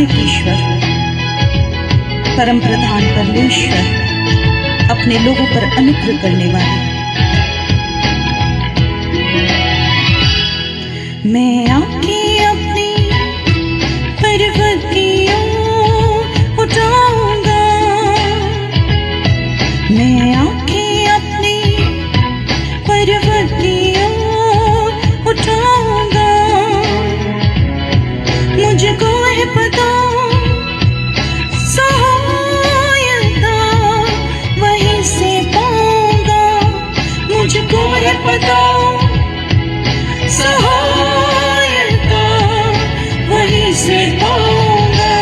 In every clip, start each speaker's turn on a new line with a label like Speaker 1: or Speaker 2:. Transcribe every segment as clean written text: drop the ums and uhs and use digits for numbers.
Speaker 1: सर्वनायक ईश्वर परम प्रधान परमेश्वर अपने लोगों पर अनुग्रह करने वाले, मैं आके अपनी पर्वतियों उठाऊंगा, मैं आके अपनी पर्वतियों उठाऊंगा। मुझको है पता सहायता वहीं से पाऊंगा, मुझको है पता सहायता वहीं से पाऊंगा।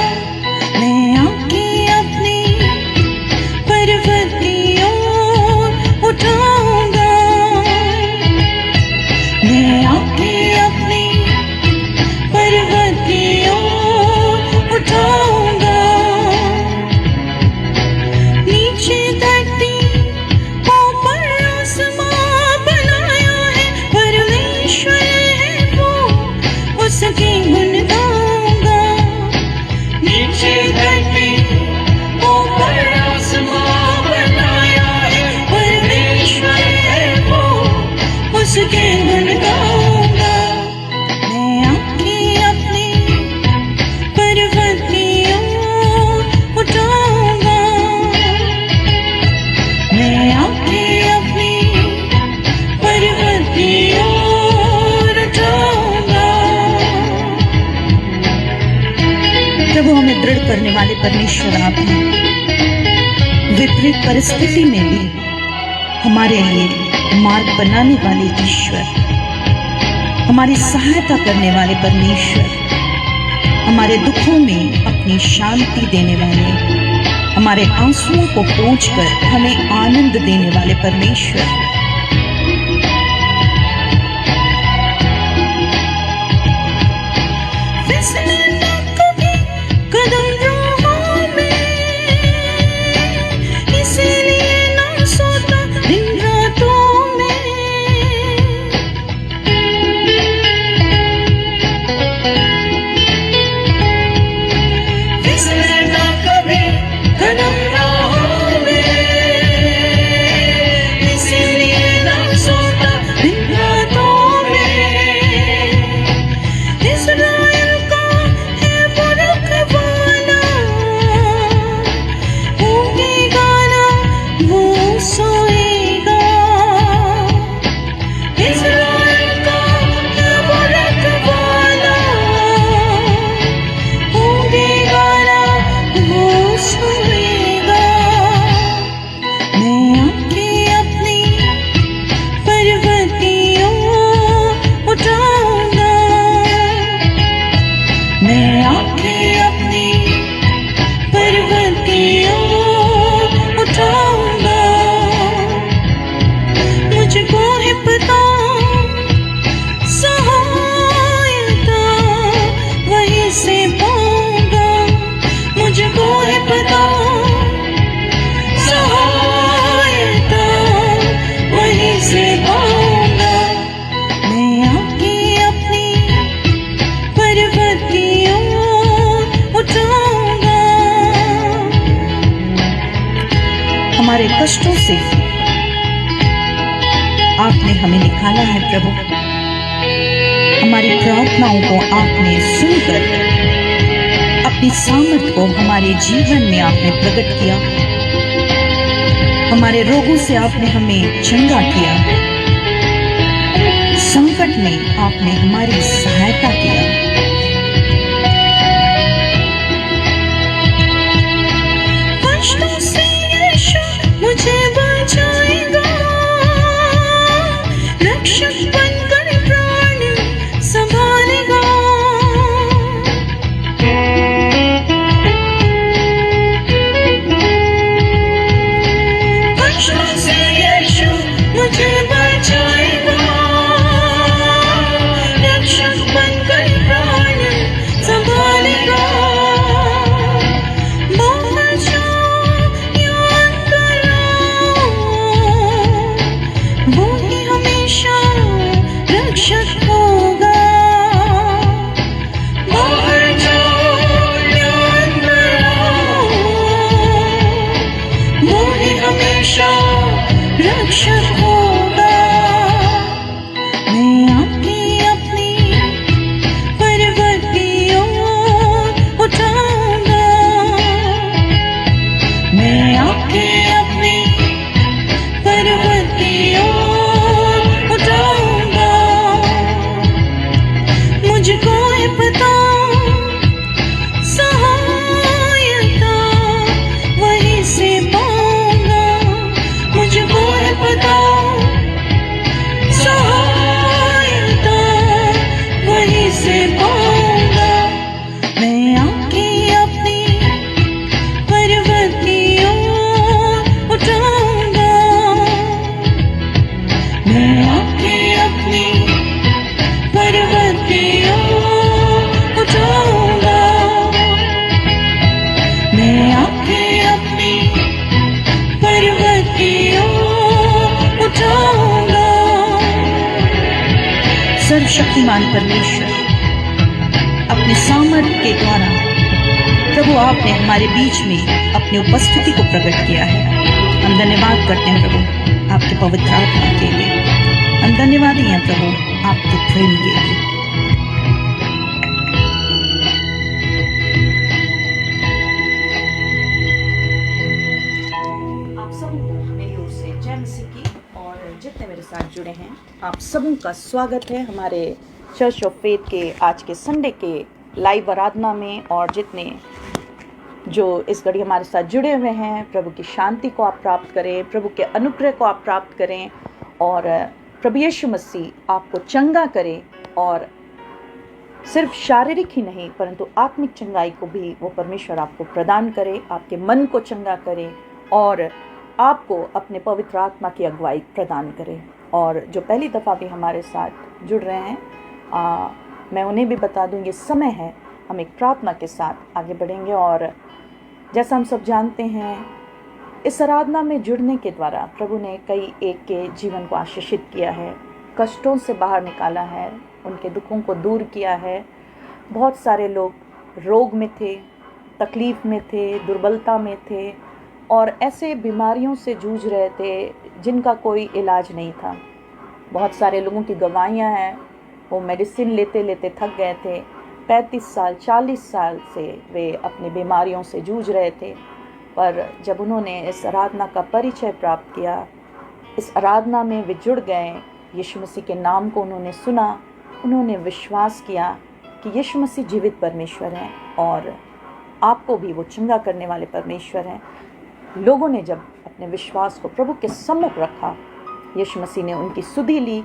Speaker 1: मैं आके अपनी पर्वतियों उठाऊंगा, मैं आके अपनी पर्वतियों उठाऊंगा। नीचे धरती ऊपर आसमां बनाया है परमेश्वर है वो, उसके गुण गाऊंगा। नीचे धरती ऊपर आसमां बनाया है परमेश्वर है वो, उसके गुण गाऊंगा। मैं आके अपनी पर्वतियों उठाऊंगा, मैं आके अपनी पर्वतियों उठाऊंगा। प्रभु, हमें दृढ़ करने वाले परमेश्वर आप हैं। विपरीत परिस्थिति में भी हमारे लिए मार्ग बनाने वाले ईश्वर, हमारी सहायता करने वाले परमेश्वर, हमारे दुखों में अपनी शांति देने वाले, हमारे आंसुओं को पोंछकर हमें आनंद देने वाले परमेश्वर। फिसले ना कभी कदम राहों में, इसीलिए ना सोता दिन रातों में। फिसले ना कभी कदम राहों में, इसीलिए ना सोता दिन रातों में। इस्राएल का है वो रखवाला, ऊँगेगा ना वो सोएगा। इस्राएल का है वो रखवाला, ऊँगेगा ना वो सोएगा। मैं आके अपनी पर्वतियों उठाऊंगा, मैं आके अपनी पर्वतियों उठाऊंगा। मुझको है पता सहायता वहीं से पाऊंगा, मुझको है पता सहायता वहीं से पाऊंगा। मैं आके अपनी पर्वतियों उठाऊंगा। हमारे कष्टों से आपने हमें निकाला है प्रभु, हमारी प्रार्थनाओं को आपने सुनकर अपनी सामर्थ को हमारे जीवन में आपने प्रकट किया, हमारे रोगों से आपने हमें चंगा किया, संकट में आपने हमारी सहायता किया। कष्टों से यीशु मुझे बचाएगा, रक्षक बनकर प्राण संभालेगा। कष्टों से यीशु मुझे बचाएगा, रक्षक बनकर प्राण सर्वशक्तिमान परमेश्वर, अपने सामर्थ्य के द्वारा प्रभु आपने हमारे बीच में अपनी उपस्थिति को प्रकट किया है। हम धन्यवाद करते हैं प्रभु आपके पवित्र आत्मा के लिए। हम धन्यवादी हैं प्रभु आपके प्रेम के लिए। आप सबको मेरी ओर से जय मसीह की, और जितने मेरे साथ जुड़े हैं आप सबों का स्वागत है हमारे चर्च ऑफ फेथ के आज के संडे के लाइव आराधना में। और जितने जो इस घड़ी हमारे साथ जुड़े हुए हैं, प्रभु की शांति को आप प्राप्त करें, प्रभु के अनुग्रह को आप प्राप्त करें, और प्रभु यीशु मसीह आपको चंगा करे, और सिर्फ शारीरिक ही नहीं परंतु आत्मिक चंगाई को भी वो परमेश्वर आपको प्रदान करे, आपके मन को चंगा करे और आपको अपने पवित्र आत्मा की अगुवाई प्रदान करे। और जो पहली दफ़ा भी हमारे साथ जुड़ रहे हैं, मैं उन्हें भी बता दूँ ये समय है, हम एक प्रार्थना के साथ आगे बढ़ेंगे। और जैसा हम सब जानते हैं, इस आराधना में जुड़ने के द्वारा प्रभु ने कई एक के जीवन को आशीषित किया है, कष्टों से बाहर निकाला है, उनके दुखों को दूर किया है। बहुत सारे लोग रोग में थे, तकलीफ़ में थे, दुर्बलता में थे और ऐसे बीमारियों से जूझ रहे थे जिनका कोई इलाज नहीं था। बहुत सारे लोगों की गवाहियाँ हैं, वो मेडिसिन लेते लेते थक गए थे। 35 साल 40 साल से वे अपनी बीमारियों से जूझ रहे थे, पर जब उन्होंने इस आराधना का परिचय प्राप्त किया, इस आराधना में वे जुड़ गए, यीशु मसीह के नाम को उन्होंने सुना, उन्होंने विश्वास किया कि यीशु मसीह जीवित परमेश्वर हैं और आपको भी वो चंगा करने वाले परमेश्वर हैं। लोगों ने जब अपने विश्वास को प्रभु के सम्मुख रखा, यीशु मसीह ने उनकी सुधि ली,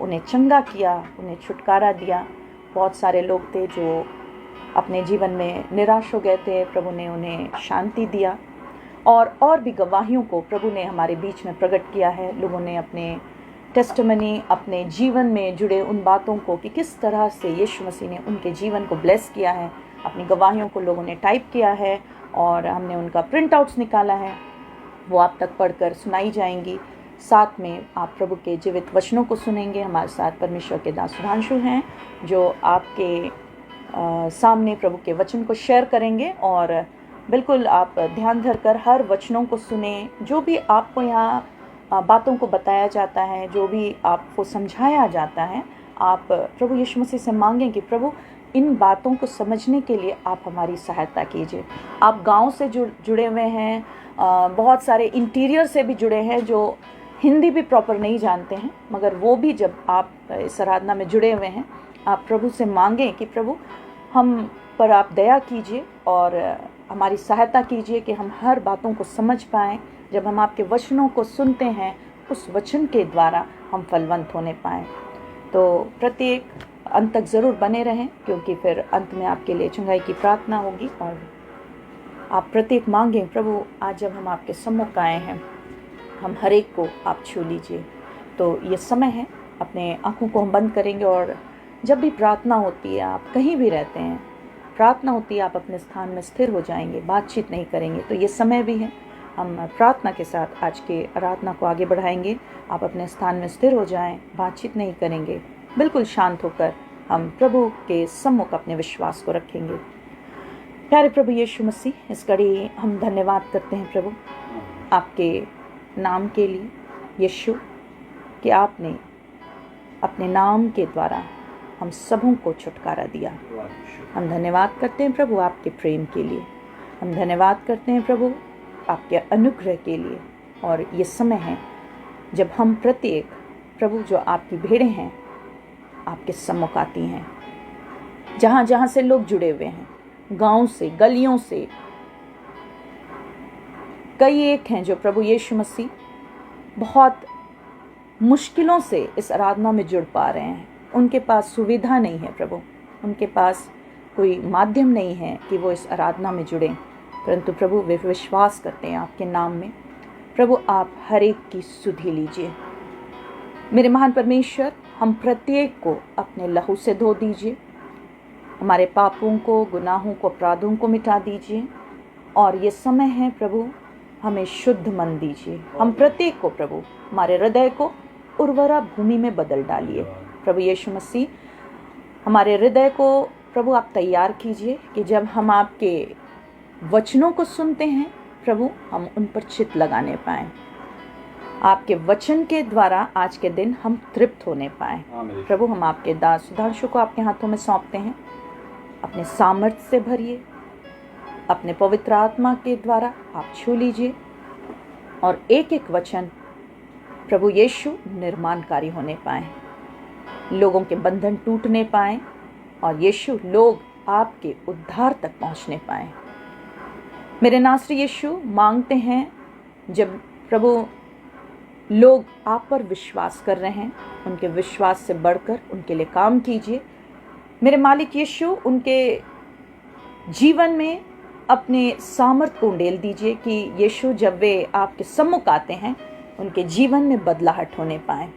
Speaker 1: उन्हें चंगा किया, उन्हें छुटकारा दिया। बहुत सारे लोग थे जो अपने जीवन में निराश हो गए थे, प्रभु ने उन्हें शांति दिया। और भी गवाहियों को प्रभु ने हमारे बीच में प्रकट किया है। लोगों ने अपने टेस्टिमनी, अपने जीवन में जुड़े उन बातों को कि किस तरह से यीशु मसीह ने उनके जीवन को ब्लेस किया है, अपनी गवाहियों को लोगों ने टाइप किया है और हमने उनका प्रिंट आउट्स निकाला है। वो आप तक पढ़कर सुनाई जाएंगी। साथ में आप प्रभु के जीवित वचनों को सुनेंगे। हमारे साथ परमेश्वर के दास सुधांशु हैं जो आपके सामने प्रभु के वचन को शेयर करेंगे, और बिल्कुल आप ध्यान धरकर हर वचनों को सुने। जो भी आपको यहाँ बातों को बताया जाता है, जो भी आपको समझाया जाता है, आप प्रभु यीशु मसीह से मांगें कि प्रभु इन बातों को समझने के लिए आप हमारी सहायता कीजिए। आप गांव से जुड़े हुए हैं, बहुत सारे इंटीरियर से भी जुड़े हैं जो हिंदी भी प्रॉपर नहीं जानते हैं, मगर वो भी जब आप इस आराधना में जुड़े हुए हैं, आप प्रभु से मांगें कि प्रभु हम पर आप दया कीजिए और हमारी सहायता कीजिए कि हम हर बातों को समझ पाएँ। जब हम आपके वचनों को सुनते हैं, उस वचन के द्वारा हम फलवंत होने पाएँ। तो प्रत्येक अंत तक ज़रूर बने रहें, क्योंकि फिर अंत में आपके लिए चंगाई की प्रार्थना होगी। और आप प्रत्येक मांगें, प्रभु आज जब हम आपके सम्मुख आए हैं, हम हर एक को आप छू लीजिए। तो ये समय है, अपने आँखों को हम बंद करेंगे और जब भी प्रार्थना होती है, आप कहीं भी रहते हैं, प्रार्थना होती है, आप अपने स्थान में स्थिर हो जाएंगे, बातचीत नहीं करेंगे। तो ये समय भी है, हम प्रार्थना के साथ आज के आराधना को आगे बढ़ाएंगे। आप अपने स्थान में स्थिर हो जाएं, बातचीत नहीं करेंगे, बिल्कुल शांत होकर हम प्रभु के सम्मुख अपने विश्वास को रखेंगे। प्यारे प्रभु यीशु मसीह, इस घड़ी हम धन्यवाद करते हैं प्रभु आपके नाम के लिए, यीशु, कि आपने अपने नाम के द्वारा हम सबों को छुटकारा दिया। हम धन्यवाद करते हैं प्रभु आपके प्रेम के लिए, हम धन्यवाद करते हैं प्रभु आपके अनुग्रह के लिए। और ये समय है जब हम प्रत्येक प्रभु जो आपकी भेड़ें हैं आपके सम्मुख आती हैं, जहाँ जहाँ से लोग जुड़े हुए हैं, गांव से, गलियों से, कई एक हैं जो प्रभु यीशु मसीह बहुत मुश्किलों से इस आराधना में जुड़ पा रहे हैं। उनके पास सुविधा नहीं है प्रभु, उनके पास कोई माध्यम नहीं है कि वो इस आराधना में जुड़ें, परंतु प्रभु वे विश्वास करते हैं आपके नाम में। प्रभु आप हर एक की सुधि लीजिए। मेरे महान परमेश्वर, हम प्रत्येक को अपने लहू से धो दीजिए, हमारे पापों को, गुनाहों को, अपराधों को मिटा दीजिए। और ये समय है प्रभु, हमें शुद्ध मन दीजिए। हम प्रत्येक को प्रभु, हमारे हृदय को उर्वरा भूमि में बदल डालिए। प्रभु यीशु मसीह, हमारे हृदय को प्रभु आप तैयार कीजिए कि जब हम आपके वचनों को सुनते हैं प्रभु, हम उन पर चित्त लगाने पाएं। आपके वचन के द्वारा आज के दिन हम तृप्त होने पाएं। प्रभु, हम आपके दास सुधांशु को आपके हाथों में सौंपते हैं। अपने सामर्थ्य से भरिए, अपने पवित्र आत्मा के द्वारा आप छू लीजिए और एक एक वचन प्रभु यीशु निर्माणकारी होने पाएं, लोगों के बंधन टूटने पाएं और यीशु लोग आपके उद्धार तक पहुंचने पाएं। मेरे नासरी यीशु मांगते हैं, जब प्रभु लोग आप पर विश्वास कर रहे हैं, उनके विश्वास से बढ़कर उनके लिए काम कीजिए। मेरे मालिक यीशु, उनके जीवन में अपने सामर्थ को उंडेल दीजिए कि यीशु जब वे आपके सम्मुख आते हैं उनके जीवन में बदलाहट होने पाए।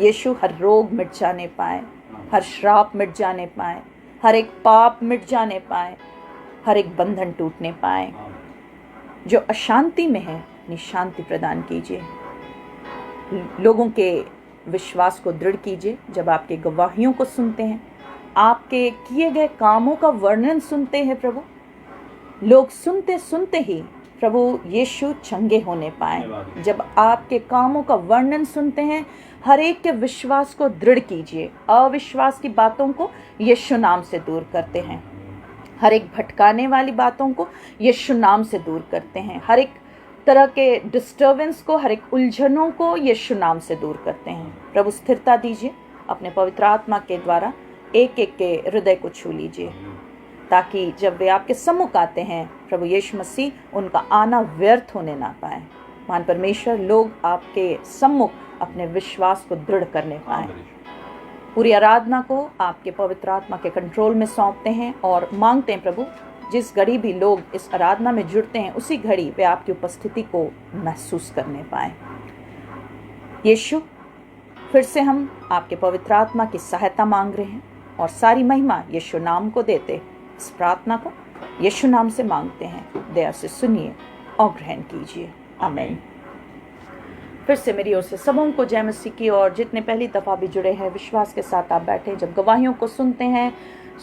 Speaker 1: यीशु हर रोग मिट जाने पाए, हर श्राप मिट जाने पाए, हर एक पाप मिट जाने पाए, हर एक बंधन टूटने पाए। जो अशांति में है अपनी शांति प्रदान कीजिए। लोगों के विश्वास को दृढ़ कीजिए। जब आपके गवाहियों को सुनते हैं, आपके किए गए कामों का वर्णन सुनते हैं प्रभु, लोग सुनते सुनते ही प्रभु यीशु चंगे होने पाए। जब आपके कामों का वर्णन सुनते हैं, हर एक के विश्वास को दृढ़ कीजिए। अविश्वास की बातों को यीशु नाम से दूर करते हैं, हर एक भटकाने वाली बातों को यीशु नाम से दूर करते हैं, हर एक तरह के डिस्टर्बेंस को, हर एक उलझनों को यीशु नाम से दूर करते हैं। प्रभु स्थिरता दीजिए, अपने पवित्र आत्मा के द्वारा एक एक के हृदय को छू लीजिए, ताकि जब वे आपके सम्मुख आते हैं प्रभु यीशु मसीह, उनका आना व्यर्थ होने ना पाए। महान परमेश्वर, लोग आपके सम्मुख अपने विश्वास को दृढ़ करने पाए। पूरी आराधना को आपके पवित्र आत्मा के कंट्रोल में सौंपते हैं और मांगते हैं प्रभु, जिस घड़ी भी लोग इस आराधना में जुड़ते हैं, उसी घड़ी वे आपकी उपस्थिति को महसूस करने पाए। यीशु, फिर से हम आपके पवित्र आत्मा की सहायता मांग रहे हैं और सारी महिमा यीशु नाम को देते इस प्रार्थना को यीशु नाम से मांगते हैं। दया से सुनिए और ग्रहण कीजिए। आमीन। फिर से मेरी ओर से सबों को जय मसीह की। और जितने पहली दफ़ा भी जुड़े हैं, विश्वास के साथ आप बैठे, जब गवाहियों को सुनते हैं,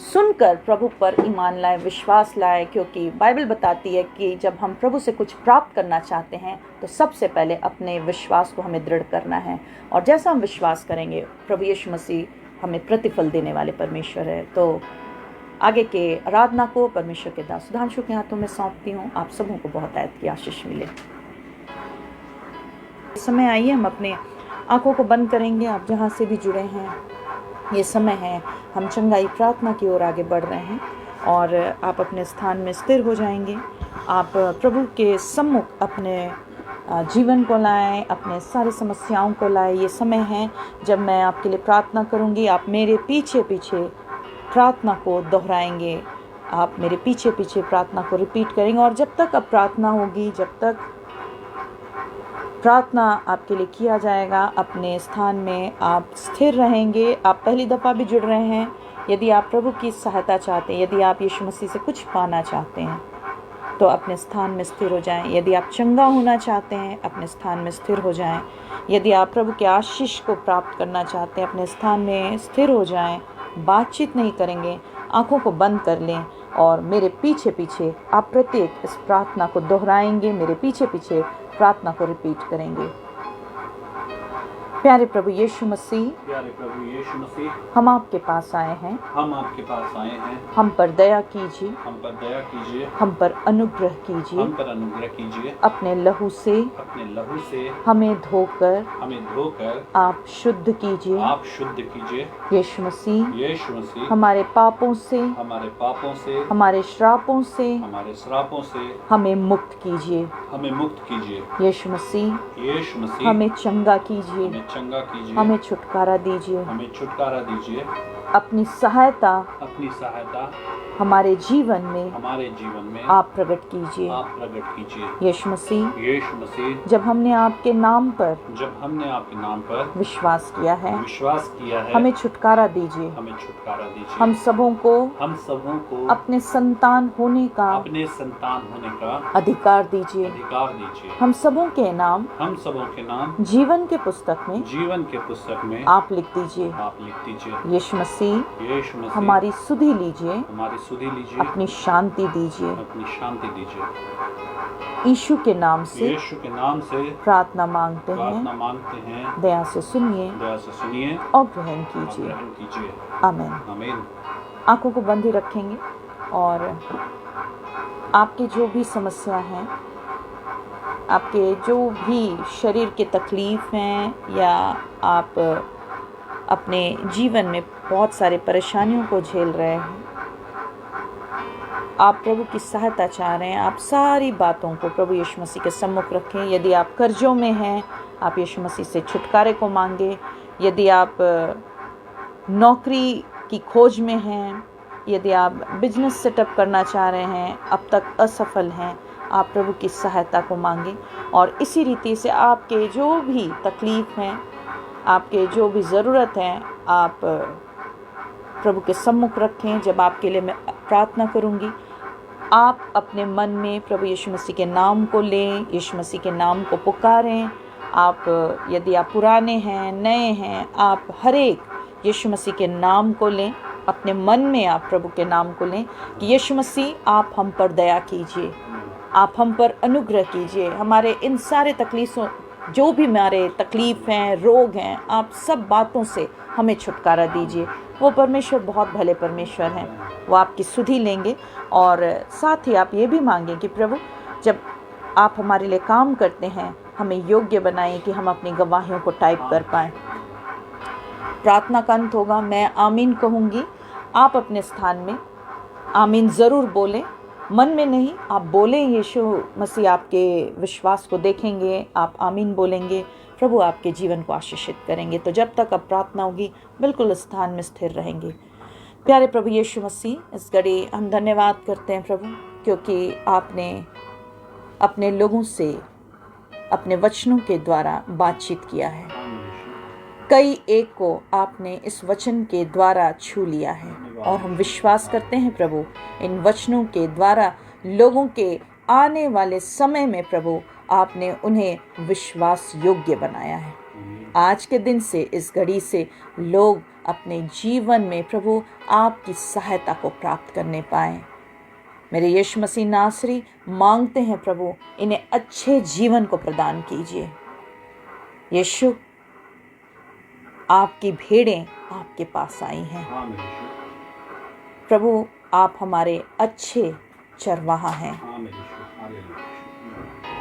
Speaker 1: सुनकर प्रभु पर ईमान लाए, विश्वास लाए, क्योंकि बाइबल बताती है कि जब हम प्रभु से कुछ प्राप्त करना चाहते हैं तो सबसे पहले अपने विश्वास को हमें दृढ़ करना है। और जैसा हम विश्वास करेंगे, प्रभु यीशु मसीह हमें प्रतिफल देने वाले परमेश्वर है। तो आगे के आराधना को परमेश्वर के दास सुधांशु के हाथों में सौंपती हूँ। आप सबों को बहुत आयत की आशीष मिले। इस समय आइए हम अपने आंखों को बंद करेंगे। आप जहाँ से भी जुड़े हैं, ये समय है, हम चंगाई प्रार्थना की ओर आगे बढ़ रहे हैं और आप अपने स्थान में स्थिर हो जाएंगे। आप प्रभु के सम्मुख अपने जीवन को लाएं, अपने सारी समस्याओं को लाएं। ये समय है जब मैं आपके लिए प्रार्थना करूंगी, आप मेरे पीछे पीछे प्रार्थना को दोहराएंगे, आप मेरे पीछे पीछे प्रार्थना को रिपीट करेंगे। और जब तक अब प्रार्थना होगी, जब तक प्रार्थना आपके लिए किया जाएगा, अपने स्थान में आप स्थिर रहेंगे। आप पहली दफ़ा भी जुड़ रहे हैं, यदि आप प्रभु की सहायता चाहते हैं, यदि आप यीशु मसीह से कुछ पाना चाहते हैं, तो अपने स्थान में स्थिर हो जाएं। यदि आप चंगा होना चाहते हैं, अपने स्थान में स्थिर हो जाएं। यदि आप प्रभु के आशीष को प्राप्त करना चाहते हैं, अपने स्थान में स्थिर हो जाएं। बातचीत नहीं करेंगे, आंखों को बंद कर लें और मेरे पीछे पीछे आप प्रत्येक इस प्रार्थना को दोहराएंगे, मेरे पीछे पीछे प्रार्थना को रिपीट करेंगे। प्यारे प्रभु यीशु मसीह, हम आपके पास आए हैं, हम पर दया कीजिए, हम पर अनुग्रह कीजिए, अपने लहू से हमें धोकर आप शुद्ध कीजिए। यीशु मसीह, हमारे पापों से, हमारे श्रापों से हमें मुक्त कीजिए। यीशु मसीह, हमें चंगा कीजिए, हमें छुटकारा दीजिए। अपनी सहायता हमारे जीवन में आप प्रकट कीजिए। यीशु मसीह, जब हमने आपके नाम पर विश्वास किया है, हमें छुटकारा दीजिए। हम सबों को अपने संतान होने का अधिकार दीजिए। हम सबों के नाम जीवन के पुस्तक में आप लिख दीजिए। यीशु मसीह,
Speaker 2: मसीह
Speaker 1: हमारी सुधि लीजिए,
Speaker 2: हमारी सुधि लीजिए,
Speaker 1: अपनी शांति दीजिए।
Speaker 2: अपनी शांति दीजिए।
Speaker 1: यीशु के नाम से
Speaker 2: यीशु के नाम से
Speaker 1: प्रार्थना मांगते
Speaker 2: प्रार्थना
Speaker 1: हैं,
Speaker 2: मांगते हैं,
Speaker 1: दया से सुनिए
Speaker 2: दया से सुनिए
Speaker 1: और ग्रहण
Speaker 2: और
Speaker 1: कीजिए।
Speaker 2: ग्रहण कीजिए।
Speaker 1: आमीन।
Speaker 2: आमीन।
Speaker 1: आंखों को बंद ही रखेंगे और आपकी जो भी समस्या है, आपके जो भी शरीर के तकलीफ हैं, या आप अपने जीवन में बहुत सारे परेशानियों को झेल रहे हैं, आप प्रभु की सहायता चाह रहे हैं, आप सारी बातों को प्रभु यीशु मसीह के सम्मुख रखें। यदि आप कर्जों में हैं, आप यीशु मसीह से छुटकारे को मांगे। यदि आप नौकरी की खोज में हैं, यदि आप बिजनेस सेटअप करना चाह रहे हैं, अब तक असफल हैं, आप प्रभु की सहायता को मांगे। और इसी रीति से आपके जो भी तकलीफ हैं, आपके जो भी ज़रूरत हैं, आप प्रभु के सम्मुख रखें। जब आपके लिए मैं प्रार्थना करूंगी, आप अपने मन में प्रभु यीशु मसीह के नाम को लें, यीशु मसीह के नाम को पुकारें। आप यदि आप पुराने हैं, नए हैं, आप हर एक यीशु मसीह के नाम को लें। अपने मन में आप प्रभु के नाम को लें कि यीशु मसीह आप हम पर दया कीजिए, आप हम पर अनुग्रह कीजिए। हमारे इन सारे तकलीफ़ों, जो भी हमारे तकलीफ़ हैं, रोग हैं, आप सब बातों से हमें छुटकारा दीजिए। वो परमेश्वर बहुत भले परमेश्वर हैं, वो आपकी सुधि लेंगे। और साथ ही आप ये भी मांगें कि प्रभु, जब आप हमारे लिए काम करते हैं, हमें योग्य बनाएं कि हम अपनी गवाहियों को टाइप कर पाएँ। प्रार्थना का अंत होगा, मैं आमीन कहूँगी, आप अपने स्थान में आमीन ज़रूर बोलें, मन में नहीं, आप बोलें। यीशु मसीह आपके विश्वास को देखेंगे, आप आमीन बोलेंगे, प्रभु आपके जीवन को आशीषित करेंगे। तो जब तक अब प्रार्थना होगी, बिल्कुल स्थान में स्थिर रहेंगे। प्यारे प्रभु यीशु मसीह, इस घड़ी हम धन्यवाद करते हैं प्रभु, क्योंकि आपने अपने लोगों से अपने वचनों के द्वारा बातचीत किया है। कई एक को आपने इस वचन के द्वारा छू लिया है, और हम विश्वास करते हैं प्रभु, इन वचनों के द्वारा लोगों के आने वाले समय में प्रभु आपने उन्हें विश्वास योग्य बनाया है। आज के दिन से, इस घड़ी से लोग अपने जीवन में प्रभु आपकी सहायता को प्राप्त करने पाएं। मेरे यीशु मसीह नासरी मांगते हैं प्रभु, इन्हें अच्छे जीवन को प्रदान कीजिए। यीशु, आपकी भेड़ें आपके पास आई हैं प्रभु, आप हमारे अच्छे चरवाहा हैं,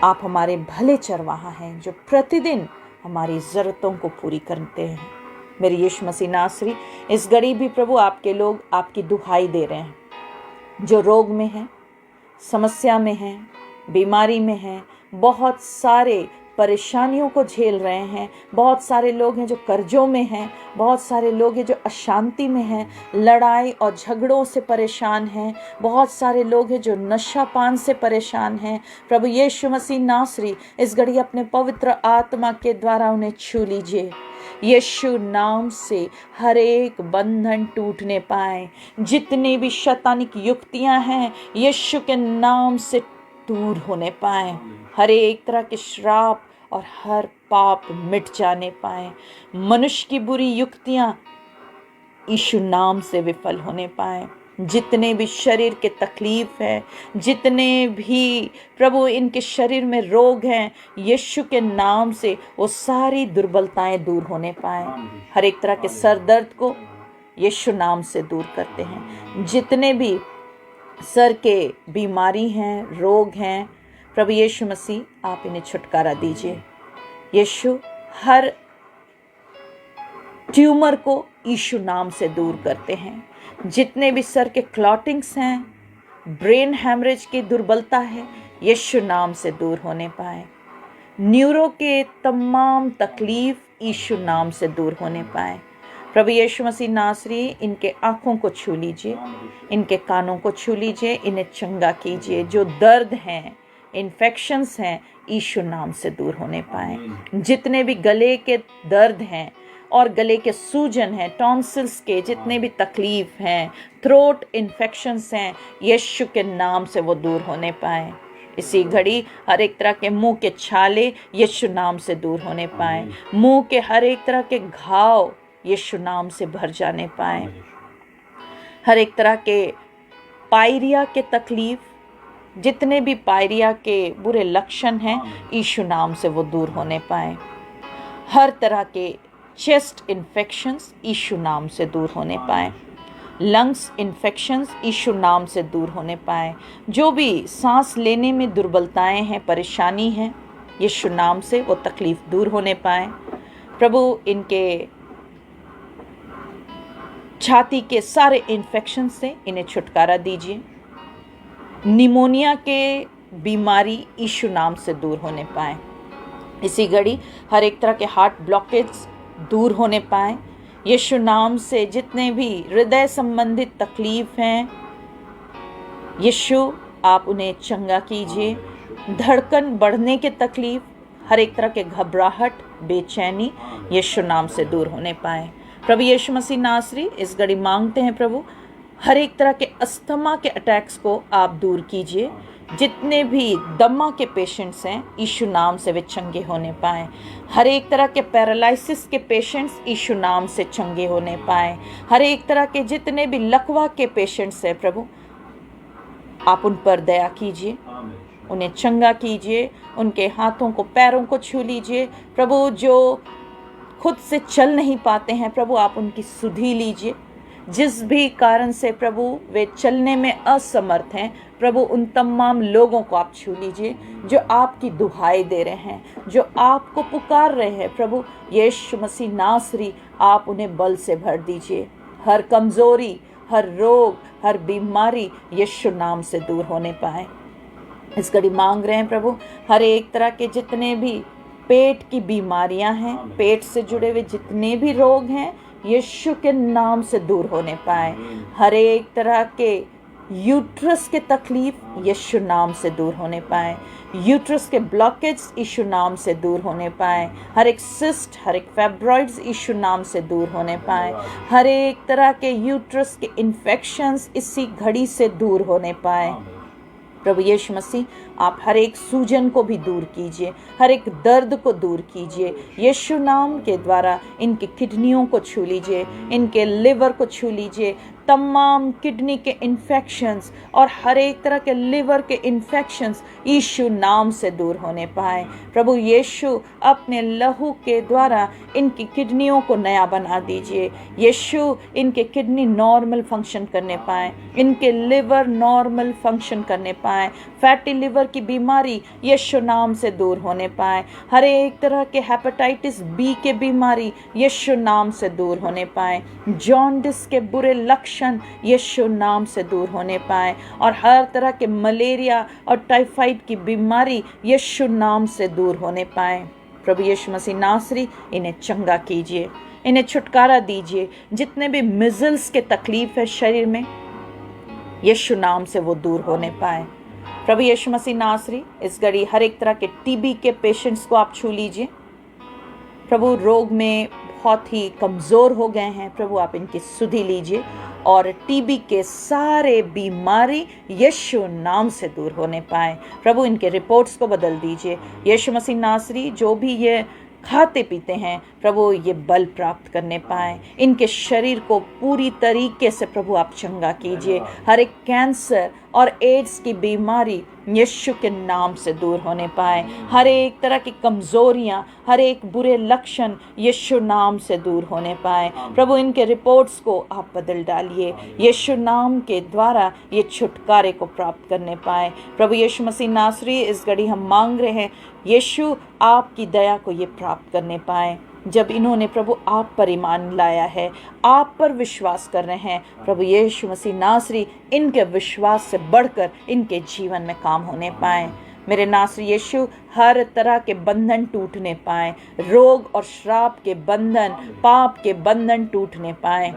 Speaker 1: आप हमारे भले चरवाहा हैं जो प्रतिदिन हमारी ज़रूरतों को पूरी करते हैं। मेरे यीशु मसीह नासरी, इस घड़ी भी प्रभु आपके लोग आपकी दुहाई दे रहे हैं, जो रोग में हैं, समस्या में हैं, बीमारी में हैं, बहुत सारे परेशानियों को झेल रहे हैं। बहुत सारे लोग हैं जो कर्जों में हैं, बहुत सारे लोग हैं जो अशांति में हैं, लड़ाई और झगड़ों से परेशान हैं, बहुत सारे लोग हैं जो नशा पान से परेशान हैं। प्रभु यीशु मसीह नासरी, इस घड़ी अपने पवित्र आत्मा के द्वारा उन्हें छू लीजिए। यीशु नाम से हर एक बंधन टूटने पाए, जितनी भी शैतानिक युक्तियां हैं यीशु के नाम से दूर होने पाए, हर एक तरह के श्राप और हर पाप मिट जाने पाए, मनुष्य की बुरी युक्तियां यीशु नाम से विफल होने पाए। जितने भी शरीर के तकलीफ है, जितने भी प्रभु इनके शरीर में रोग हैं, यीशु के नाम से वो सारी दुर्बलताएं दूर होने पाए। हर एक तरह के सर दर्द को यीशु नाम से दूर करते हैं। जितने भी सर के बीमारी हैं, रोग हैं, प्रभु यीशु मसीह आप इन्हें छुटकारा दीजिए। यीशु हर ट्यूमर को यीशु नाम से दूर करते हैं। जितने भी सर के क्लॉटिंग्स हैं, ब्रेन हैमरेज की दुर्बलता है, यीशु नाम से दूर होने पाए। न्यूरो के तमाम तकलीफ यीशु नाम से दूर होने पाए। प्रभु यीशु मसीह नासरी, इनके आँखों को छू लीजिए, इनके कानों को छू लीजिए, इन्हें चंगा कीजिए। जो दर्द हैं, इन्फेक्शंस हैं, यीशु नाम से दूर होने पाए। जितने भी गले के दर्द हैं और गले के सूजन हैं, टॉन्सिल्स के जितने भी तकलीफ हैं, थ्रोट इन्फेक्शंस हैं, यीशु के नाम से वो दूर होने पाए। इसी घड़ी हर एक तरह के मुंह के छाले यीशु नाम से दूर होने पाए। मुंह के हर एक तरह के घाव यीशु नाम से भर जाने पाए। हर एक तरह के पायरिया के तकलीफ, जितने भी पायरिया के बुरे लक्षण हैं, यीशु नाम से वो दूर होने पाए। हर तरह के चेस्ट इन्फेक्शंस यीशु नाम से दूर होने पाए। लंग्स इन्फेक्शंस यीशु नाम से दूर होने पाए। जो भी सांस लेने में दुर्बलताएं हैं, परेशानी है, यीशु नाम से वो तकलीफ दूर होने पाए। प्रभु इनके छाती के सारे इन्फेक्शन से इन्हें छुटकारा दीजिए। निमोनिया के बीमारी यीशु नाम से दूर होने पाए। इसी घड़ी हर एक तरह के हार्ट ब्लॉकेज दूर होने पाए। यीशु नाम से जितने भी हृदय संबंधित तकलीफ हैं, यीशु आप उन्हें चंगा कीजिए। धड़कन बढ़ने के तकलीफ, हर एक तरह के घबराहट, बेचैनी यीशु नाम से दूर होने पाए। प्रभु यीशु मसीह नासरी इस घड़ी मांगते हैं प्रभु, हर एक तरह के अस्थमा के अटैक्स को आप दूर कीजिए। जितने भी दमा के पेशेंट्स हैं, यीशु नाम से वे चंगे होने पाए। हर एक तरह के पैरालिसिस के पेशेंट्स यीशु नाम से चंगे होने पाए। हर एक तरह के जितने भी लकवा के पेशेंट्स हैं प्रभु, आप उन पर दया कीजिए, उन्हें चंगा कीजिए। उनके हाथों को, पैरों को छू लीजिए प्रभु। जो खुद से चल नहीं पाते हैं प्रभु, आप उनकी सुधि लीजिए। जिस भी कारण से प्रभु वे चलने में असमर्थ हैं प्रभु, उन तमाम लोगों को आप छू लीजिए जो आपकी दुहाई दे रहे हैं, जो आपको पुकार रहे हैं प्रभु यीशु मसीह नासरी, आप उन्हें बल से भर दीजिए। हर कमजोरी, हर रोग, हर बीमारी यीशु नाम से दूर होने पाए। इस घड़ी मांग रहे हैं प्रभु, हर एक तरह के जितने भी पेट की बीमारियां हैं, पेट से जुड़े हुए जितने भी रोग हैं, यीशु के नाम से दूर होने पाए। हर एक तरह के यूट्रस के तकलीफ यीशु नाम से दूर होने पाए। यूट्रस के ब्लॉकेज यीशु नाम से दूर होने पाए। हर एक सिस्ट, हर एक फैब्रॉइड्स यीशु नाम से दूर होने पाए। हर एक तरह के यूट्रस के इन्फेक्शंस इसी घड़ी से दूर होने पाए। प्रभु यीशु मसीह आप हर एक सूजन को भी दूर कीजिए, हर एक दर्द को दूर कीजिए। यीशु नाम के द्वारा इनकी किडनियों को छू लीजिए, इनके लिवर को छू लीजिए। तमाम किडनी के इन्फेक्शंस और हर एक तरह के लिवर के इन्फेक्शंस यीशु नाम से दूर होने पाए। प्रभु यीशु अपने लहू के द्वारा इनकी किडनियों को नया बना दीजिए। यीशु इनके किडनी नॉर्मल फंक्शन करने पाए, इनके लिवर नॉर्मल फंक्शन करने पाए। फैटी लिवर की बीमारी यीशु नाम से दूर होने पाए। हर एक तरह के हेपेटाइटिस बी के बीमारी यीशु नाम से दूर होने पाए। जॉन्डिस के बुरे लक्षण यीशु नाम से दूर होने पाए। और हर तरह के मलेरिया और टाइफाइड की बीमारी यीशु नाम से दूर होने पाए। प्रभु यीशु मसीह नासरी इन्हें चंगा कीजिए, इन्हें छुटकारा दीजिए। जितने भी मिजल्स के तकलीफ है शरीर में, यीशु नाम से वो दूर होने पाए। प्रभु यीशु मसीह नासरी इस घड़ी हर एक तरह के टीबी के पेशेंट्स को आप छू लीजिए। प्रभु रोग में बहुत ही कमज़ोर हो गए हैं प्रभु, आप इनकी सुधि लीजिए और टीबी के सारे बीमारी यीशु नाम से दूर होने पाए। प्रभु इनके रिपोर्ट्स को बदल दीजिए। यीशु मसीह नासरी जो भी ये खाते पीते हैं प्रभु, ये बल प्राप्त करने पाए। इनके शरीर को पूरी तरीके से प्रभु आप चंगा कीजिए। हर एक कैंसर और एड्स की बीमारी यीशु के नाम से दूर होने पाए। हर एक तरह की कमज़ोरियाँ, हर एक बुरे लक्षण यीशु नाम से दूर होने पाए। प्रभु इनके रिपोर्ट्स को आप बदल डालिए। यीशु नाम के द्वारा ये छुटकारे को प्राप्त करने पाए। प्रभु यीशु मसीह नासरी इस घड़ी हम मांग रहे हैं, यीशु आपकी दया को ये प्राप्त करने पाए। जब इन्होंने प्रभु आप पर ईमान लाया है, आप पर विश्वास कर रहे हैं, प्रभु यीशु मसीह नासरी इनके विश्वास से बढ़कर इनके जीवन में काम होने पाए। मेरे नासरी यीशु हर तरह के बंधन टूटने पाए, रोग और श्राप के बंधन, पाप के बंधन टूटने पाए,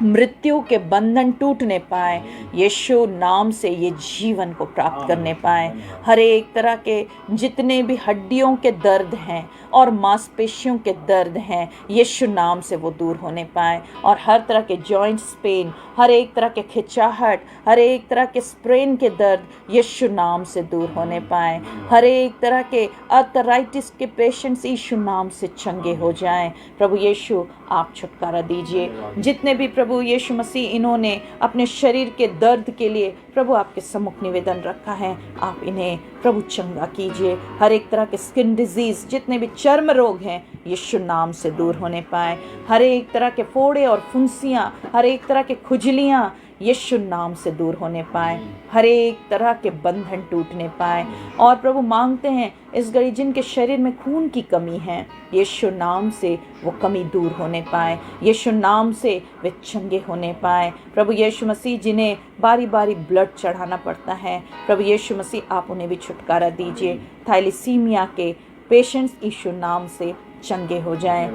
Speaker 1: मृत्यु के बंधन टूटने पाए। यीशु नाम से ये जीवन को प्राप्त करने पाए। हर एक तरह के जितने भी हड्डियों के दर्द हैं और मांसपेशियों के दर्द हैं, यीशु नाम से वो दूर होने पाए। और हर तरह के जॉइंट्स पेन, हर एक तरह के खिंचाहट, हर एक तरह के स्प्रेन के दर्द यीशु नाम से दूर होने पाए। हर एक तरह के आर्थराइटिस के पेशेंट्स यीशु नाम से चंगे हो जाएं। प्रभु यीशु आप छुटकारा दीजिए। जितने भी प्रभु प्रभु यीशु मसीह इन्होंने अपने शरीर के दर्द के लिए प्रभु आपके सम्मुख निवेदन रखा है। आप इन्हें प्रभु चंगा कीजिए। हर एक तरह के स्किन डिजीज, जितने भी चर्म रोग हैं, यीशु नाम से दूर होने पाए। हर एक तरह के फोड़े और फुंसियाँ, हर एक तरह के खुजलियाँ यीशु नाम से दूर होने पाए। हर एक तरह के बंधन टूटने पाए। और प्रभु मांगते हैं इस घड़ी जिनके शरीर में खून की कमी है, यीशु नाम से वो कमी दूर होने पाए। यीशु नाम से वे चंगे होने पाए। प्रभु यीशु मसीह जिन्हें बारी बारी ब्लड चढ़ाना पड़ता है, प्रभु यीशु मसीह आप उन्हें भी छुटकारा दीजिए। थैलेसीमिया के पेशेंट्स यीशु नाम से चंगे हो जाएं।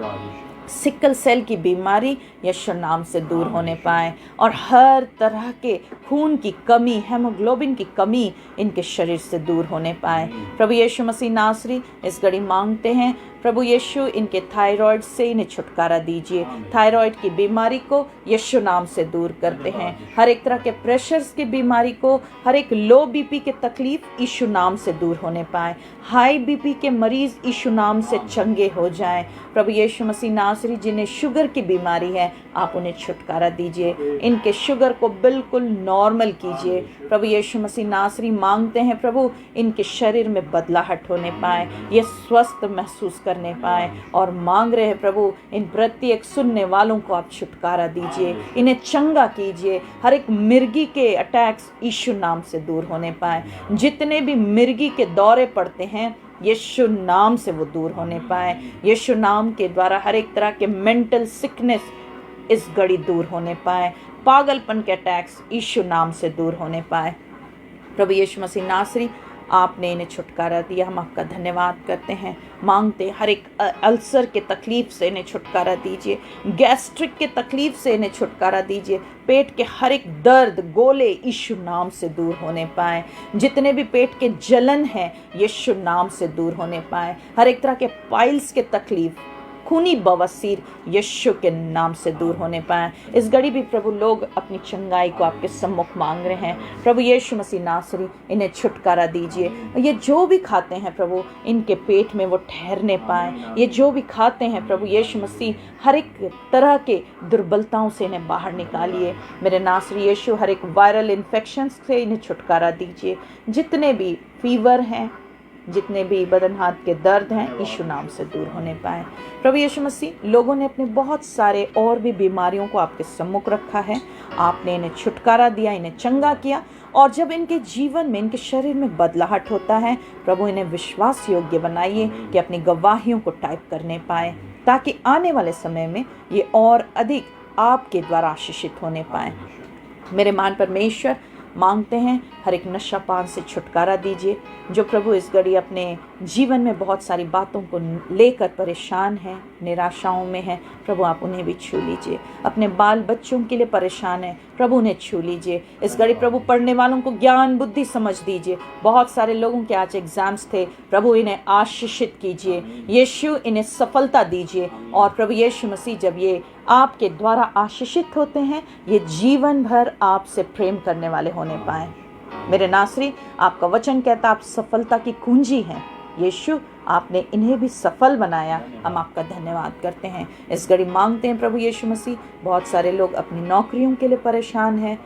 Speaker 1: सिकल सेल की बीमारी यीशु नाम से दूर होने पाए। और हर तरह के खून की कमी, हेमोग्लोबिन की कमी इनके शरीर से दूर होने पाए। प्रभु यीशु मसीह नासरी इस घड़ी मांगते हैं प्रभु यीशु इनके थायराइड से इन्हें छुटकारा दीजिए। थायराइड की बीमारी को यीशु नाम से दूर करते हैं। हर एक तरह के प्रेशर्स की बीमारी को, हर एक लो बीपी के तकलीफ यीशु नाम से दूर होने पाए। हाई बीपी के मरीज यीशु नाम से चंगे हो जाएं। प्रभु यीशु मसीह नासरी जिन्हें शुगर की बीमारी है, आप उन्हें छुटकारा दीजिए। इनके शुगर को बिल्कुल नॉर्मल कीजिए। प्रभु यीशु मसीह नासरी मांगते हैं प्रभु इनके शरीर में बदलाहट होने पाए, ये स्वस्थ महसूस करने पाए। और मांग रहे हैं प्रभु इन प्रत्येक सुनने वालों को आप छुटकारा दीजिए, इन्हें चंगा कीजिए। हर एक मिर्गी के अटैक्स यीशु नाम से दूर होने पाए। जितने भी मिर्गी के दौरे पड़ते हैं, यीशु नाम से वो दूर होने पाए। यीशु नाम के द्वारा हर एक तरह के मेंटल सिकनेस इस घड़ी दूर होने पाए। पागलपन के अटैक्स यीशु नाम से दूर होने पाए। प्रभु यीशु मसीह नासरी आपने इन्हें छुटकारा दिया, हम आपका धन्यवाद करते हैं। मांगते हैं हर एक अल्सर के तकलीफ से इन्हें छुटकारा दीजिए, गैस्ट्रिक के तकलीफ से इन्हें छुटकारा दीजिए। पेट के हर एक दर्द गोले यीशु नाम से दूर होने पाए। जितने भी पेट के जलन है यीशु नाम से दूर होने पाए। हर एक तरह के पाइल्स के तकलीफ, खूनी बवासीर यीशु के नाम से दूर होने पाए। इस घड़ी भी प्रभु लोग अपनी चंगाई को आपके सम्मुख मांग रहे हैं। प्रभु यीशु मसीह नासरी इन्हें छुटकारा दीजिए। ये जो भी खाते हैं प्रभु इनके पेट में वो ठहरने पाए। ये जो भी खाते हैं प्रभु यीशु मसीह हर एक तरह के दुर्बलताओं से इन्हें बाहर निकालिए। मेरे नासरी यीशु हर एक वायरल इन्फेक्शन से इन्हें छुटकारा दीजिए। जितने भी फीवर हैं, जितने भी बदन हाथ के दर्द हैं, यीशु नाम से दूर होने पाए। प्रभु यीशु मसीह लोगों ने अपने बहुत सारे और भी बीमारियों को आपके सम्मुख रखा है। आपने इन्हें छुटकारा दिया, इन्हें चंगा किया। और जब इनके जीवन में, इनके शरीर में बदलाहट होता है, प्रभु इन्हें विश्वास योग्य बनाइए कि अपनी गवाहियों को टाइप करने पाए, ताकि आने वाले समय में ये और अधिक आपके द्वारा आशीषित होने पाए। मेरे महान परमेश्वर, मांगते हैं हर एक नशा पान से छुटकारा दीजिए। जो प्रभु इस घड़ी अपने जीवन में बहुत सारी बातों को लेकर परेशान हैं, निराशाओं में हैं, प्रभु आप उन्हें भी छू लीजिए। अपने बाल बच्चों के लिए परेशान हैं, प्रभु उन्हें छू लीजिए। इस घड़ी प्रभु पढ़ने वालों को ज्ञान बुद्धि समझ दीजिए। बहुत सारे लोगों के आज एग्जाम्स थे, प्रभु इन्हें आशीषित कीजिए। यीशु इन्हें सफलता दीजिए। और प्रभु यीशु मसीह जब ये आपके द्वारा आशीषित होते हैं, ये जीवन भर आपसे प्रेम करने वाले होने पाए। मेरे नासरी, आपका वचन कहता आप सफलता की कुंजी हैं। यीशु आपने इन्हें भी सफल बनाया, हम आपका धन्यवाद करते हैं। इस घड़ी मांगते हैं प्रभु यीशु मसीह, बहुत सारे लोग अपनी नौकरियों के लिए परेशान हैं,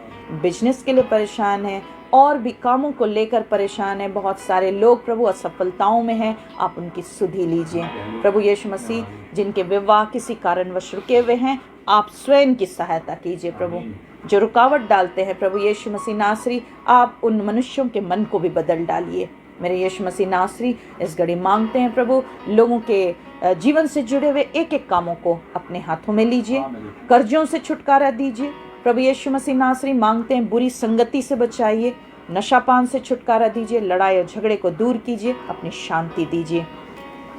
Speaker 1: बिजनेस के लिए परेशान हैं, और भी कामों को लेकर परेशान हैं। बहुत सारे लोग प्रभु असफलताओं में हैं, आप उनकी सुधि लीजिए। प्रभु यीशु मसीह जिनके विवाह किसी कारणवश रुके हुए हैं, आप स्वयं की सहायता कीजिए। प्रभु जो रुकावट डालते हैं, प्रभु यीशु मसीह नासरी आप उन मनुष्यों के मन को भी बदल डालिए। मेरे यीशु मसीह नासरी इस घड़ी मांगते हैं प्रभु लोगों के जीवन से जुड़े हुए एक एक कामों को अपने हाथों में लीजिए। कर्जों से छुटकारा दीजिए। प्रभु यीशु मसीह नासरी मांगते हैं बुरी संगति से बचाइए, नशापान से छुटकारा दीजिए, लड़ाई और झगड़े को दूर कीजिए, अपनी शांति दीजिए।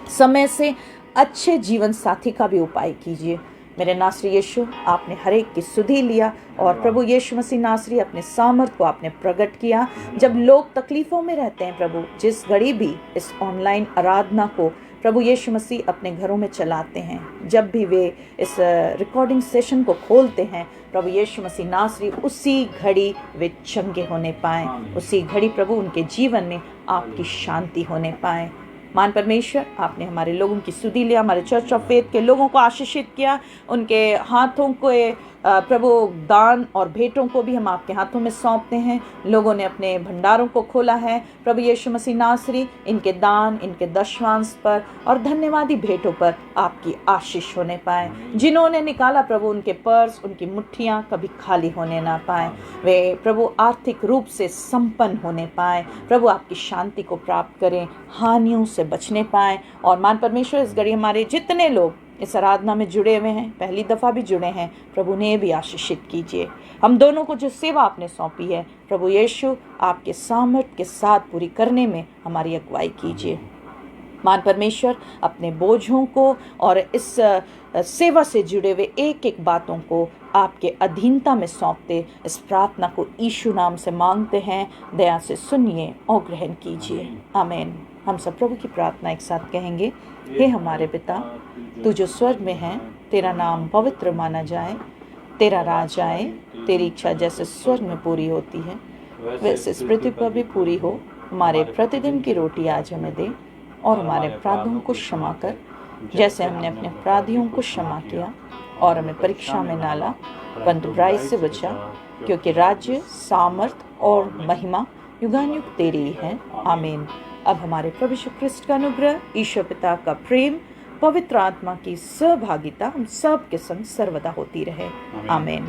Speaker 1: समय से अच्छे जीवन साथी का भी उपाय कीजिए। मेरे नासरी यीशु, आपने हर एक की सुधि लिया। और प्रभु यीशु मसीह नासरी अपने सामर्थ को आपने प्रकट किया। जब लोग तकलीफ़ों में रहते हैं प्रभु, जिस घड़ी भी इस ऑनलाइन आराधना को प्रभु यीशु मसीह अपने घरों में चलाते हैं, जब भी वे इस रिकॉर्डिंग सेशन को खोलते हैं, प्रभु यीशु मसीह नासरी उसी घड़ी वे चंगे होने पाएँ। उसी घड़ी प्रभु उनके जीवन में आपकी शांति होने पाए। मान परमेश्वर, आपने हमारे लोगों की सुधि लिया, हमारे चर्च ऑफ फेथ के लोगों को आशीषित किया, उनके हाथों को प्रभु दान और भेंटों को भी हम आपके हाथों में सौंपते हैं। लोगों ने अपने भंडारों को खोला है प्रभु यीशु मसीह नासरी, इनके दान, इनके दशवांश पर और धन्यवादी भेंटों पर आपकी आशीष होने पाए। जिन्होंने निकाला प्रभु, उनके पर्स, उनकी मुट्ठियाँ कभी खाली होने ना पाए। वे प्रभु आर्थिक रूप से संपन्न होने पाए। प्रभु आपकी शांति को प्राप्त करें, हानियों से बचने पाए। और मान परमेश्वर, इस घड़ी हमारे जितने लोग इस आराधना में जुड़े हुए हैं, पहली दफ़ा भी जुड़े हैं, प्रभु ने भी आशीषित कीजिए। हम दोनों को जो सेवा आपने सौंपी है प्रभु यीशु, आपके सामर्थ्य के साथ पूरी करने में हमारी अगुवाई कीजिए। मान परमेश्वर, अपने बोझों को और इस सेवा से जुड़े हुए एक एक बातों को आपके अधीनता में सौंपते इस प्रार्थना को यीशु नाम से मांगते हैं। दया से सुनिए और ग्रहण कीजिए। आमीन। हम सब प्रभु की प्रार्थना एक साथ कहेंगे। हे हमारे पिता, तू जो स्वर्ग में है, तेरा नाम पवित्र माना जाए, तेरा राज आए, तेरी इच्छा जैसे स्वर्ग में पूरी होती है वैसे इस पृथ्वी पर भी पूरी हो। हमारे प्रतिदिन की रोटी आज हमें दे और हमारे अपराधों को क्षमा कर जैसे हमने अपने अपराधियों को क्षमा किया, और हमें परीक्षा में ना ला परंतु बुराई से बचा, क्योंकि राज्य, सामर्थ और महिमा युगानुयुग तेरी ही है। आमीन। अब हमारे प्रभु यीशु ख्रिस्ट का अनुग्रह, ईश्वर पिता का प्रेम, पवित्र आत्मा की सहभागिता हम सब के संग सर्वदा होती रहे। आमीन।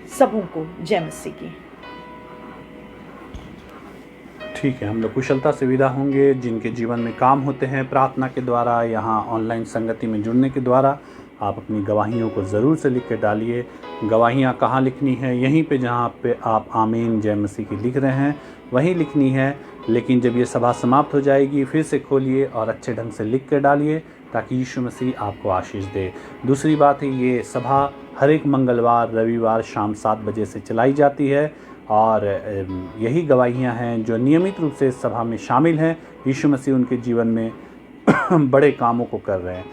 Speaker 1: सबों को जय मसीह की।
Speaker 2: ठीक है, हम लोग कुशलता से विदा होंगे। जिनके जीवन में काम होते हैं प्रार्थना के द्वारा, यहाँ ऑनलाइन संगति में जुड़ने के द्वारा, आप अपनी गवाहियों को ज़रूर से लिख के डालिए। गवाहियाँ कहाँ लिखनी है? यहीं पे जहाँ पे आप आमीन जय मसीह की लिख रहे हैं वहीं लिखनी है। लेकिन जब ये सभा समाप्त हो जाएगी फिर से खोलिए और अच्छे ढंग से लिख के डालिए ताकि यीशु मसीह आपको आशीष दे। दूसरी बात है, ये सभा हर एक मंगलवार, रविवार शाम 7 बजे से चलाई जाती है और यही गवाहियाँ हैं जो नियमित रूप से इस सभा में शामिल हैं। यीशु मसीह उनके जीवन में बड़े कामों को कर रहे हैं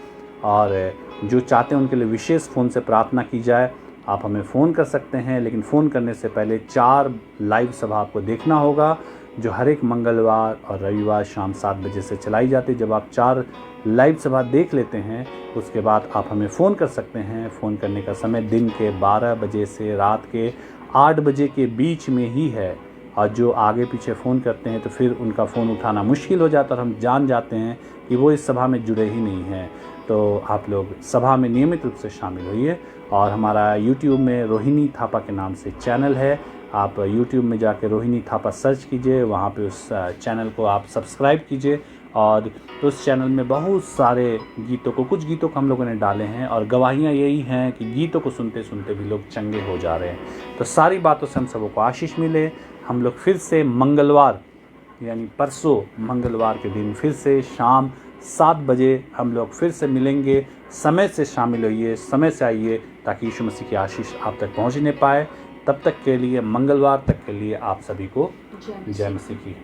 Speaker 2: और जो चाहते हैं उनके लिए विशेष फ़ोन से प्रार्थना की जाए। आप हमें फ़ोन कर सकते हैं, लेकिन फ़ोन करने से पहले 4 लाइव सभा आपको देखना होगा जो हर एक मंगलवार और रविवार शाम 7 बजे से चलाई जाती है। जब आप 4 लाइव सभा देख लेते हैं उसके बाद आप हमें फ़ोन कर सकते हैं। फ़ोन करने का समय दिन के 12 बजे से रात के 8 बजे के बीच में ही है और जो आगे पीछे फ़ोन करते हैं तो फिर उनका फ़ोन उठाना मुश्किल हो जाता है और हम जान जाते हैं कि वो इस सभा में जुड़े ही नहीं हैं। तो आप लोग सभा में नियमित रूप से शामिल होइए। और हमारा YouTube में रोहिणी थापा के नाम से चैनल है, आप YouTube में जाके रोहिणी थापा सर्च कीजिए, वहाँ पे उस चैनल को आप सब्सक्राइब कीजिए। और उस चैनल में बहुत सारे गीतों को, कुछ गीतों को हम लोगों ने डाले हैं और गवाहियाँ यही हैं कि गीतों को सुनते सुनते भी लोग चंगे हो जा रहे हैं। तो सारी बातों से हम सबों को आशीष मिले। हम लोग फिर से मंगलवार यानी परसों मंगलवार के दिन फिर से शाम 7 बजे हम लोग फिर से मिलेंगे। समय से शामिल होइए, समय से आइए ताकि यीशु मसीह की आशीष आप तक पहुंचने पाए। तब तक के लिए, मंगलवार तक के लिए आप सभी को जय मसीह की।